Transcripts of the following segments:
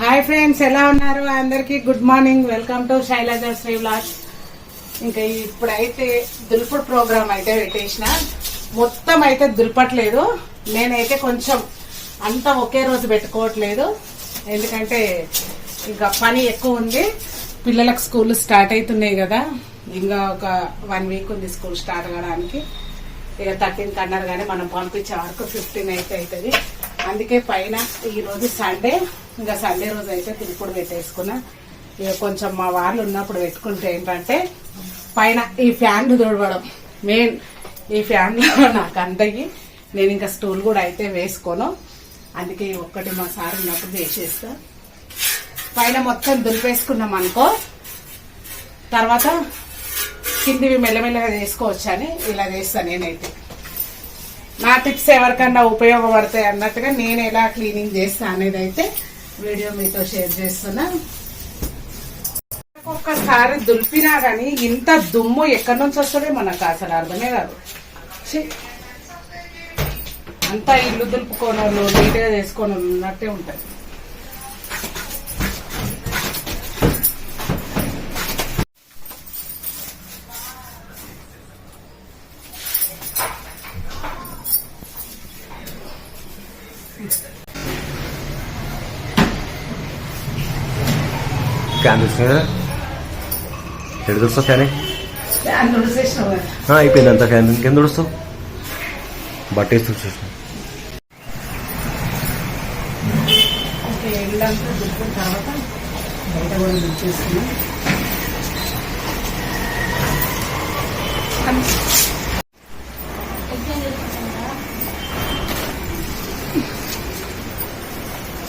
Hi friends, ఎలా ఉన్నారు? అందరికీ good morning. Welcome to Shailaja Sri vlogs. ఇంకా ఇప్పుడైతే దులుపుడు ప్రోగ్రామ్ అయితే పెట్టేసిన. మొత్తం అయితే దులపట్లేదు. నేనైతే కొంచెం అంతా ఒకే రోజు పెట్టుకోవట్లేదు, ఎందుకంటే ఇంకా పని ఎక్కువ ఉంది. పిల్లలకు స్కూల్ స్టార్ట్ అవుతున్నాయి కదా, ఇంకా ఒక 1 వీక్ ఉంది స్కూల్ స్టార్ట్ కావడానికి. ఇక 13 అన్నారు కానీ మనం పంపించే వరకు 15 అయితే అవుతుంది. అందుకే పైన ఈరోజు సండే, ఇంకా సండే రోజు అయితే దులుపుడు పెట్టేసుకున్నా. ఇక కొంచెం మా వాళ్ళు ఉన్నప్పుడు పెట్టుకుంటే ఏంటంటే పైన ఈ ఫ్యాన్లు తుడవడం మెయిన్. ఈ ఫ్యాన్లో నాకు అందయ్యి నేను ఇంకా స్టూల్ కూడా అయితే వేసుకోను. అందుకే ఒక్కటి మా సార్ ఉన్నప్పుడు వేసేస్తా. పైన మొత్తం దులిపేసుకున్నాం అనుకో, తర్వాత కిందివి మెల్లమెల్లగా చేసుకోవచ్చు అని ఇలా చేస్తాను నేనైతే. నా టిప్స్ ఎవరికన్నా ఉపయోగపడతాయి అన్నట్టుగా నేను ఎలా క్లీనింగ్ చేస్తా అనేది అయితే వీడియో మీతో షేర్ చేస్తున్నా. ఒక్కసారి దులిపినా గానీ ఇంత దుమ్ము ఎక్కడి నుంచి వస్తుందో మనకు అసలు అర్థమే కాదు. అంతా ఇల్లు దులుపుకోను, నీట్గా చేసుకొని ఉన్నట్టే ఉంటుంది. ఎడు తుడుస్తావు క్యాన్? అయిపోయింది అంతా క్యాన్. ఇంకేం తుడుస్తావు? బట్ట వేసి తుడిచేస్తావు. ఇల్లంతా దులిపిన తర్వాత బయట కూడా దులిపేస్తున్నాం.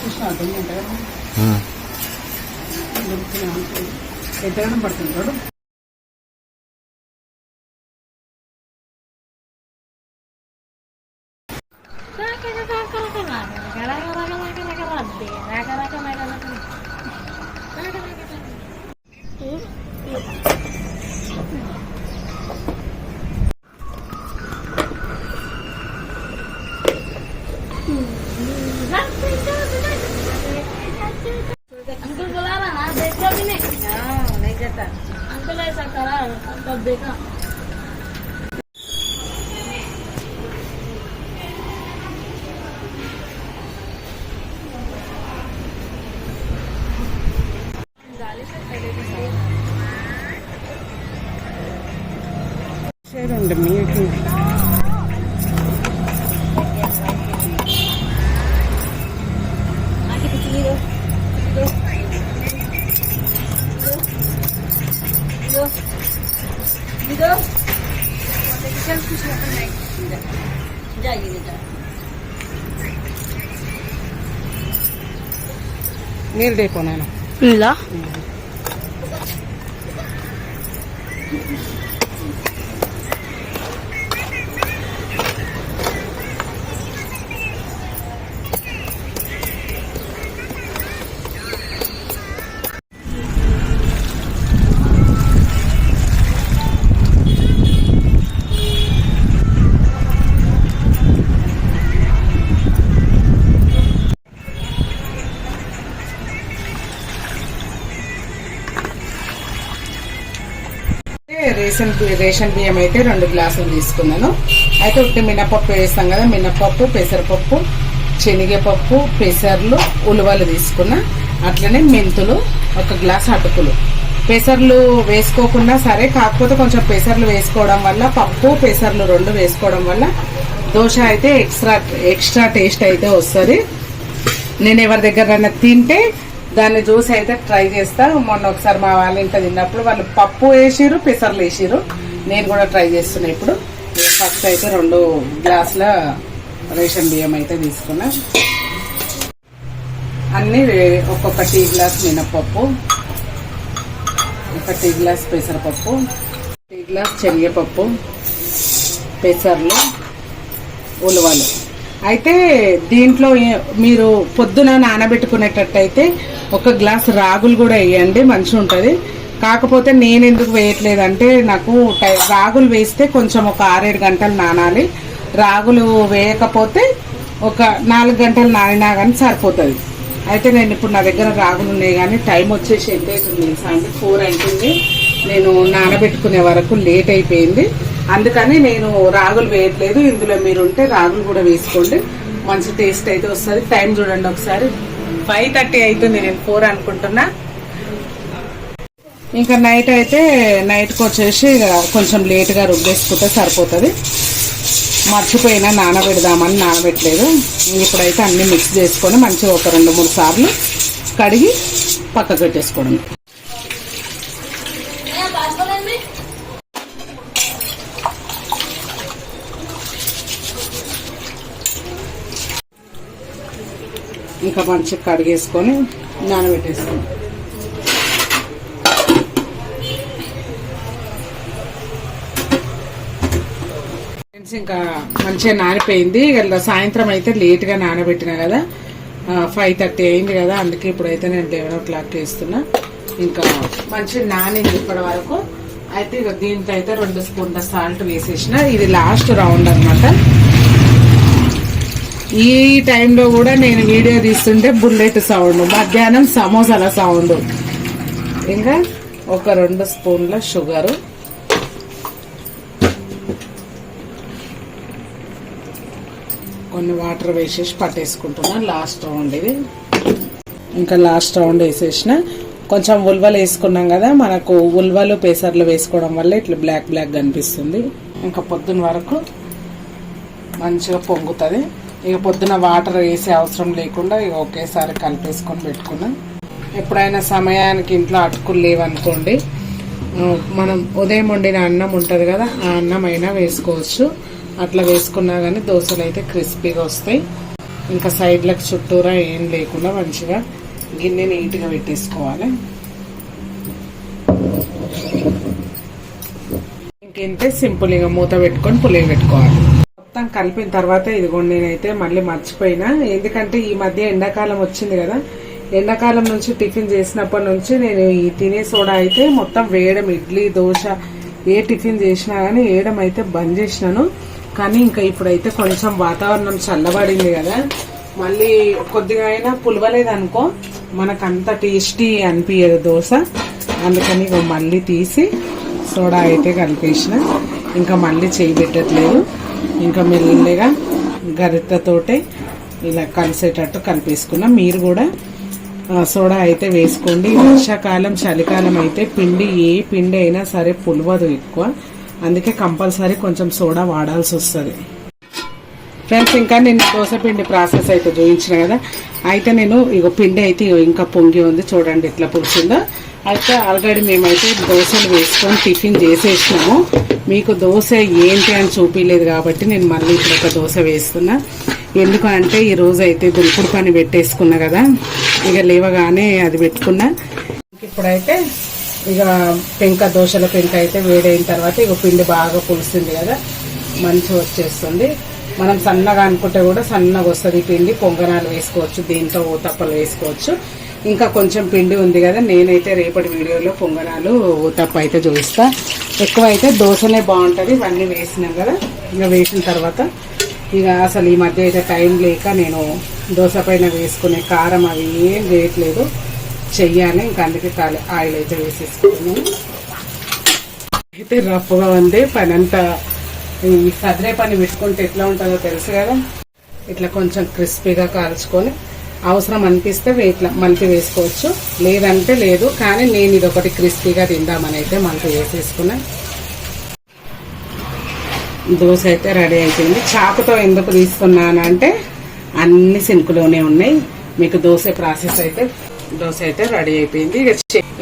చూసిన అర్థం ఉంటుంది. ఎత్తడం పడుతుంది చూడు. अंकल बोला रहा ना, देखो भी नहीं। नहीं कहता अंकल ऐसा करा तब देखा। ശരിയുണ്ട് മീറ്റ്. నీళ్ళు లేకపోయినా ఇలా రేషన్ బియ్యం అయితే 2 గ్లాసులు తీసుకున్నాను. అయితే ఉట్టి మినపప్పు వేస్తాం కదా, మినపప్పు, పెసరపప్పు, శనగపప్పు, పెసర్లు, ఉలువలు తీసుకున్నా. అట్లనే మెంతులు 1 గ్లాస్, అటుకులు. పెసర్లు వేసుకోకుండా సరే, కాకపోతే కొంచెం పెసర్లు వేసుకోవడం వల్ల, పప్పు పెసర్లు 2 వేసుకోవడం వల్ల దోశ అయితే ఎక్స్ట్రా టేస్ట్ అయితే వస్తుంది. నేను ఎవరి దగ్గర తింటే దాన్ని చూసి అయితే ట్రై చేస్తా. మొన్న ఒకసారి మా వాళ్ళ ఇంట్లో తిన్నప్పుడు వాళ్ళు పప్పు వేసిరు, పెసర్లు వేసిరు. నేను కూడా ట్రై చేస్తున్నా ఇప్పుడు. ఫస్ట్ అయితే 2 గ్లాసుల రేషన్ బియ్యం అయితే తీసుకున్నా. అన్ని ఒక్కొక్క టీ గ్లాస్ మినపప్పు, 1 టీ గ్లాస్ పెసరపప్పు, టీ గ్లాస్ శనగపప్పు, పెసర్లు, ఉలవలు. అయితే దీంట్లో మీరు పొద్దున నానబెట్టుకునేటట్టయితే 1 గ్లాస్ రాగులు కూడా వేయండి, మంచిగా ఉంటుంది. కాకపోతే నేను ఎందుకు వేయట్లేదంటే, నాకు రాగులు వేస్తే కొంచెం ఒక 6-7 గంటలు నానాలి. రాగులు వేయకపోతే ఒక 4 గంటలు నానినా కానీ సరిపోతుంది. అయితే నేను ఇప్పుడు నా దగ్గర రాగులు ఉన్నాయి కానీ టైం వచ్చేసి ఎంత అవుతుంది తెలుసా అండి? 4 అవుతుంది. నేను నానబెట్టుకునే వరకు లేట్ అయిపోయింది. అందుకని నేను రాగులు వేయట్లేదు. ఇందులో మీరు ఉంటే రాగులు కూడా వేసుకోండి, మంచి టేస్ట్ అయితే వస్తుంది. టైం చూడండి ఒకసారి, 5:30 అవుతుంది. నేను 4 అనుకుంటున్నా. ఇంకా నైట్కి వచ్చేసి కొంచెం లేట్గా రుబ్బేసుకుంటే సరిపోతుంది. మర్చిపోయినా నానబెడదామని నానబెట్టలేదు. ఇప్పుడైతే అన్ని మిక్స్ చేసుకొని మంచిగా ఒక 2-3 సార్లు కడిగి పక్కకు పెట్టేసుకోవడం. ఇంకా మంచిగా కడిగేసుకొని నానబెట్టేసుకోండి. ఇంకా మంచిగా నానిపోయింది. ఇలా సాయంత్రం అయితే లేట్గా నానబెట్టిన కదా, 5:30 అయింది కదా, అందుకే ఇప్పుడైతే నేను 11 o'clock వేస్తున్నా. ఇంకా మంచిగా నానింది ఇప్పటి వరకు. అయితే ఇక దీంతో అయితే 2 స్పూన్ల సాల్ట్ వేసేసిన. ఇది లాస్ట్ రౌండ్ అన్నమాట. ఈ టైంలో కూడా నేను వీడియో తీస్తుంటే బుల్లెట్ సౌండ్, మధ్యాహ్నం సమోసాల సౌండ్. ఇంకా ఒక 2 స్పూన్ల షుగరు, కొన్ని వాటర్ వేసేసి పట్టేసుకుంటున్నా. లాస్ట్ రౌండ్ ఇది. ఇంకా లాస్ట్ రౌండ్ వేసేసిన. కొంచెం ఉల్వలు వేసుకున్నాం కదా, మనకు ఉల్వలు పెసర్లు వేసుకోవడం వల్ల ఇట్లా బ్లాక్ కనిపిస్తుంది. ఇంకా పొద్దున వరకు మంచిగా పొంగుతుంది. ఇక పొద్దున వాటర్ వేసే అవసరం లేకుండా ఇక ఒకేసారి కలిపేసుకొని పెట్టుకున్నాం. ఎప్పుడైనా సమయానికి ఇంట్లో అటుకులు లేవనుకోండి, మనం ఉదయం వండిన అన్నం ఉంటుంది కదా, ఆ అన్నం అయినా వేసుకోవచ్చు. అట్లా వేసుకున్నా కానీ దోశలు అయితే క్రిస్పీగా వస్తాయి. ఇంకా సైడ్లకు చుట్టూరా ఏం లేకుండా మంచిగా గిన్నె నీట్గా పెట్టేసుకోవాలి. ఇంకేంటే సింపుల్గా మూత పెట్టుకొని పులియ పెట్టుకోవాలి. మొత్తం కలిపిన తర్వాత ఇదిగోండి, నేనైతే మళ్ళీ మర్చిపోయినా. ఎందుకంటే ఈ మధ్య ఎండాకాలం వచ్చింది కదా, ఎండాకాలం నుంచి టిఫిన్ చేసినప్పటి నుంచి నేను ఈ తినే సోడా అయితే మొత్తం వేయడం, ఇడ్లీ దోశ ఏ టిఫిన్ చేసినా కానీ వేయడం అయితే బంద్ చేసినాను. కానీ ఇంకా ఇప్పుడైతే కొంచెం వాతావరణం చల్లబడింది కదా, మళ్ళీ కొద్దిగా అయినా పులవలేదనుకో మనకంత టేస్టీ అనిపించదు దోశ. అందుకని మళ్ళీ తీసి సోడా అయితే కలిపేసిన. ఇంకా మళ్ళీ చేయి పెట్టట్లేదు. ఇంకా మెల్లగా గరిటతోటే ఇలా కలిసేటట్టు కలిపేసుకున్నా. మీరు కూడా సోడా అయితే వేసుకోండి. వర్షాకాలం చలికాలం అయితే ఏ పిండి అయినా సరే పులవదు ఎక్కువ, అందుకే కంపల్సరీ కొంచెం సోడా వాడాల్సి వస్తుంది. ఫ్రెండ్స్, ఇంకా నేను దోశ పిండి ప్రాసెస్ అయితే చూపించిన కదా, అయితే నేను ఇక పిండి అయితే ఇంకా పొంగి ఉంది చూడండి ఎట్లా పులిసిందో. అయితే ఆల్రెడీ మేమైతే దోశలు వేసుకొని టిఫిన్ చేసేసినాము. మీకు దోశ ఏంటి అని చూపించలేదు కాబట్టి నేను మళ్ళీ ఇప్పుడు ఒక దోశ వేస్తున్నా. ఎందుకంటే ఈ రోజు అయితే దులుపుడు పని పెట్టేసుకున్నా కదా, ఇక లేవగానే అది పెట్టుకున్నా. ఇప్పుడైతే ఇక దోశల పెంక అయితే వేడైన తర్వాత ఇక పిండి బాగా పులిసింది కదా, మంచిగా వచ్చేస్తుంది. మనం సన్నగా అనుకుంటే కూడా సన్నగా వస్తుంది పిండి. పొంగనాలు వేసుకోవచ్చు, దీంట్లో ఊతప్పలు వేసుకోవచ్చు. ఇంకా కొంచెం పిండి ఉంది కదా, నేనైతే రేపటి వీడియోలో పొంగనాలు ఊతప్ప అయితే చూపిస్తా. ఎక్కువ అయితే దోశనే బాగుంటుంది. ఇవన్నీ వేసినాం కదా, ఇక వేసిన తర్వాత ఇక అసలు ఈ మధ్య అయితే టైం లేక నేను దోశ పైన వేసుకునే కారం అవి ఏం వేయట్లేదు, చెయ్యాలి. ఇంకా అందుకే ఆయిల్ అయితే వేసేసుకున్నాను. అయితే రఫ్గా ఉంది పని అంతా. ఈ కదిరే పని పెట్టుకుంటే ఎట్లా ఉంటుందో తెలుసు కదా, ఇట్లా కొంచెం క్రిస్పీగా కాల్చుకొని అవసరం అనిపిస్తే ఇట్లా మలిపి వేసుకోవచ్చు, లేదంటే లేదు. కానీ నేను ఇది ఒకటి క్రిస్పీగా తిందామని అయితే మలిపి వేసేసుకున్నా. దోశ అయితే రెడీ అయిపోయింది. చాకుతో ఎందుకు తీసుకున్నాను అంటే అన్ని సింకులోనే ఉన్నాయి. మీకు దోశ ప్రాసెస్ అయితే దోశ అయితే రెడీ అయిపోయింది.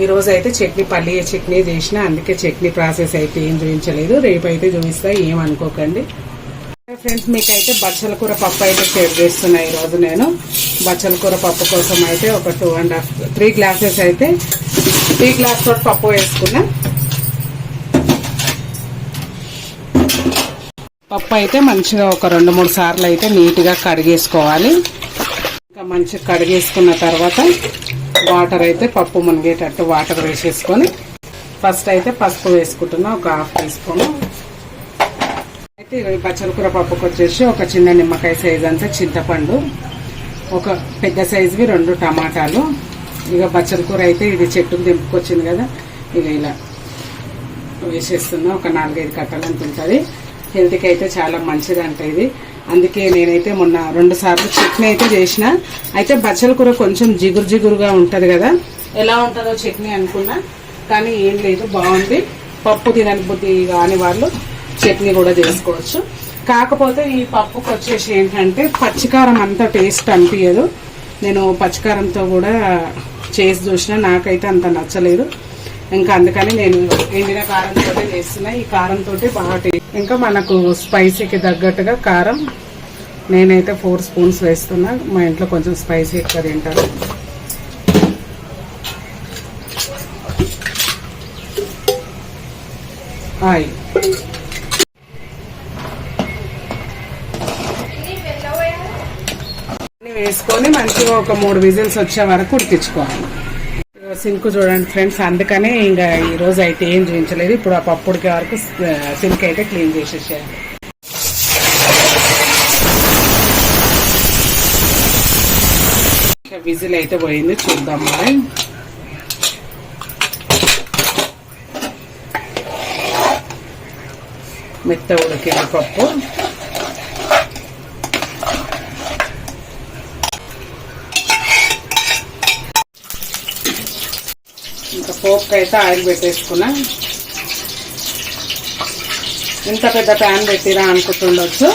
ఈ రోజు అయితే చట్నీ, పల్లి చట్నీ చేసిన, అందుకే చట్నీ ప్రాసెస్ అయితే ఏం చూపించలేదు. రేపు అయితే చూపిస్తా, ఏమనుకోకండి. ఫ్రెండ్స్, మీకైతే బచ్చల కూర పప్పు అయితే షేర్ చేస్తున్నా. ఈరోజు నేను బచ్చల కూర పప్పు కోసం అయితే ఒక 3 గ్లాసెస్ అయితే 3 గ్లాస్ తోటి పప్పు వేసుకున్నా. పప్పు అయితే మంచిగా ఒక 2-3 సార్లు అయితే నీట్గా కడిగేసుకోవాలి. ఇంకా మంచిగా కడిగేసుకున్న తర్వాత వాటర్ అయితే పప్పు మునిగేటట్టు వాటర్ వేసేసుకొని ఫస్ట్ అయితే పసుపు వేసుకుంటున్నా, ఒక 1/2 టీ స్పూన్. అయితే బచ్చల కూర పప్పుకి వచ్చేసి ఒక చిన్న నిమ్మకాయ సైజ్ అంతా చింతపండు, ఒక పెద్ద సైజువి 2 టమాటాలు. ఇక బచ్చల కూర అయితే ఇది చెట్టుకు దింపుకొచ్చింది కదా, ఇక ఇలా వేసేస్తున్నా. ఒక 4-5 కట్టలు అంత ఉంటుంది. హెల్త్కి అయితే చాలా మంచిది అంట ఇది. అందుకే నేనైతే మొన్న 2 సార్లు చట్నీ అయితే చేసిన. అయితే బచ్చల కూర కొంచెం జిగురుగా ఉంటది కదా, ఎలా ఉంటుందో చట్నీ అనుకున్నా, కానీ ఏం లేదు, బాగుంది. పప్పు తినని బుద్ధి కాని వాళ్ళు చట్నీ కూడా చేసుకోవచ్చు. కాకపోతే ఈ పప్పుకి వచ్చేసి ఏంటంటే పచ్చికారం అంత టేస్ట్ అనిపించదు. నేను పచ్చికారంతో కూడా చేసి చూసిన, నాకైతే అంత నచ్చలేదు. ఇంకా అందుకని నేను ఎండిన కారంతో చేస్తున్నా. ఈ కారంతో బాగా టేస్ట్. ఇంకా మనకు స్పైసీకి తగ్గట్టుగా కారం నేనైతే 4 స్పూన్స్ వేస్తున్నా. మా ఇంట్లో కొంచెం స్పైసీ ఎక్కువ తింటారు. ఆయిల్ వేసుకొని మంచిగా ఒక 3 విజిల్స్ వచ్చే వరకు ఉడికించుకోవాలి. సింక్ చూడండి ఫ్రెండ్స్, అందుకనే ఇంకా ఈరోజు అయితే ఏం చూపించలేదు. ఇప్పుడు ఆ పప్పు ఉడికే వరకు సింక్ అయితే క్లీన్ చేసేసేయాలి. విజిల్ అయితే పోయింది, చూద్దాం మరి. మెత్త ఉడికింది పప్పు. ఇంకా పోపుకి అయితే ఆయిల్ పెట్టేసుకున్నా. ఇంత పెద్ద ప్యాన్ పెట్టిరా అనుకుంటుండొచ్చు,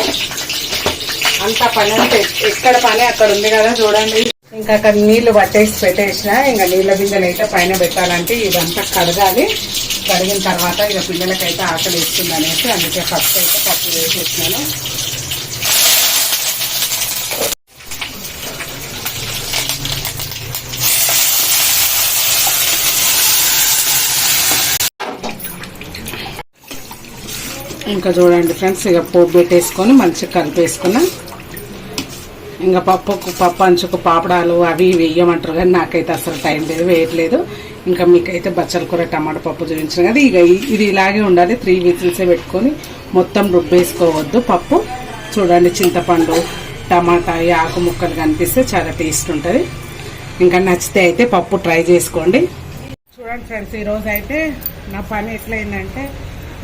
అంత పని అంటే ఎక్కడ పని అక్కడ ఉంది కదా చూడండి. ఇంకా అక్కడ నీళ్లు పెట్టేసిన. ఇంకా నీళ్ళ బిందెలు అయితే పైన పెట్టాలంటే ఇదంతా కడగాలి. కడిగిన తర్వాత ఇక పిల్లలకైతే ఆకలి ఇస్తుంది అనేసి అందుకే ఫస్ట్ అయితే పప్పు వేసేసినాను. ఇంకా చూడండి ఫ్రెండ్స్, ఇక పోపు పెట్టేసుకొని మంచిగా కలిపేసుకున్నా. ఇంకా పప్పు అంచుకు పాపడాలు అవి వేయమంటారు కానీ నాకైతే అసలు టైం లేదు, వేయట్లేదు. ఇంకా మీకైతే బచ్చల కూర టమాటా పప్పు చూపించిన కదా, ఇక ఇది ఇలాగే ఉండాలి. 3 విజిల్సే పెట్టుకొని మొత్తం రుబ్బేసుకోవద్దు పప్పు. చూడండి, చింతపండు, టమాటా, ఆకు ముక్కలు కనిపిస్తే చాలా టేస్ట్ ఉంటుంది. ఇంకా నచ్చితే అయితే పప్పు ట్రై చేసుకోండి. చూడండి ఫ్రెండ్స్, ఈరోజు అయితే నా పని ఎట్లయిందంటే,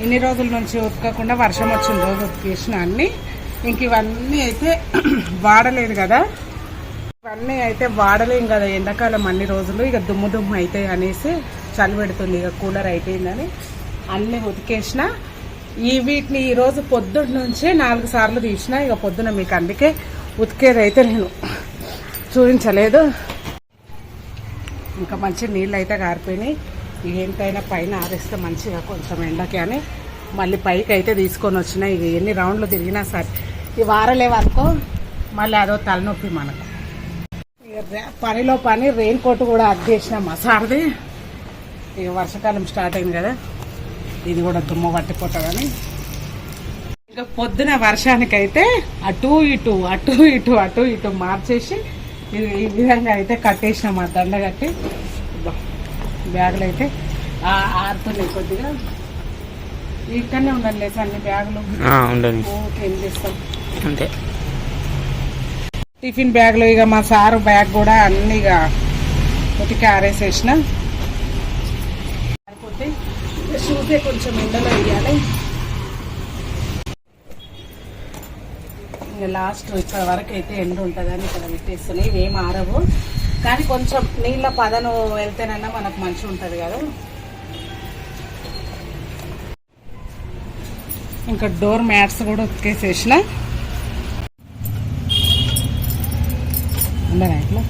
ఇన్ని రోజుల నుంచి ఉతకకుండా వర్షం వచ్చిన రోజు ఉతికేసిన అన్ని. ఇంక ఇవన్నీ అయితే వాడలేదు కదా, ఇవన్నీ అయితే వాడలేం కదా ఎండాకాలం అన్ని రోజులు. ఇక దుమ్ము అయితే అనేసి చలి పెడుతుంది, ఇక కూలర్ అయిపోయిందని అన్ని ఉతికేసిన. వీటిని ఈరోజు పొద్దున్న నుంచి 4 సార్లు తీసిన. ఇక పొద్దున మీకు అందుకే ఉతికేదైతే నేను చూపించలేదు. ఇంకా మంచి నీళ్ళు అయితే గారిపోయినాయి. ఏంటైనా పైన ఆరేస్తే మంచిగా కొంచెం ఎండకి అని మళ్ళీ పైకి అయితే తీసుకొని వచ్చినా. ఇక ఎన్ని రౌండ్లు తిరిగినా సరే ఈ వారలేవనుకో మళ్ళీ అదో తలనొప్పి మనకు. ఇక పనిలో పని రెయిన్ కోట్ కూడా అద్దెసిన మసారది. ఇక వర్షాకాలం స్టార్ట్ అయింది కదా, ఇది కూడా దుమ్మ పట్టిపోతుందని ఇక పొద్దున వర్షానికైతే అటు ఇటు మార్చేసి ఇది ఈ విధంగా అయితే కట్టేసినాం. ఆ దండ కట్టి బ్యాగులు అయితే ఆరుతున్నాయి కొద్దిగా. ఇక్కడనే ఉండాలి లేసి అన్ని బ్యాగులు ఏం చేస్తాం అంతే. టిఫిన్ బ్యాగులు ఇక మా సారు బ్యాగ్ కూడా అన్ని ఇక ఉతికి ఆరేసేసిన. ఆరిపోతే షూసే కొంచెం ఎండలో వేయాలి. ఇంకా లాస్ట్ ఇక్కడ వరకు అయితే ఎండ ఉంటుందని ఇక్కడ పెట్టేస్తున్నాయి. ఇవేం ఆరవు కానీ కొంచెం నీళ్ళ పదను వెళ్తేనన్నా మనకు మంచిగా ఉంటుంది కదా. ఇంకా డోర్ మ్యాట్స్ కూడా ఉతికేసేసిన. ఉండరా ఇట్లా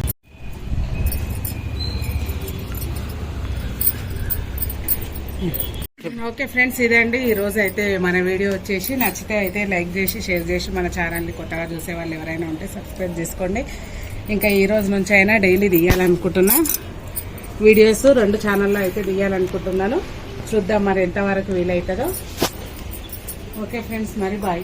ఓకే ఫ్రెండ్స్, ఇదండి ఈరోజు అయితే మన వీడియో వచ్చేసి. నచ్చితే అయితే లైక్ చేసి షేర్ చేసి మన ఛానల్ని కొత్తగా చూసే వాళ్ళు ఎవరైనా ఉంటే సబ్స్క్రైబ్ చేసుకోండి. ఇంకా ఈ రోజు నుంచి అయినా డైలీ తీయాలనుకుంటున్నా వీడియోస్. 2 ఛానల్లో అయితే తీయాలనుకుంటున్నాను. చూద్దాం మరి ఎంతవరకు వీలవుతుందో. ఓకే ఫ్రెండ్స్, మరి బాయ్.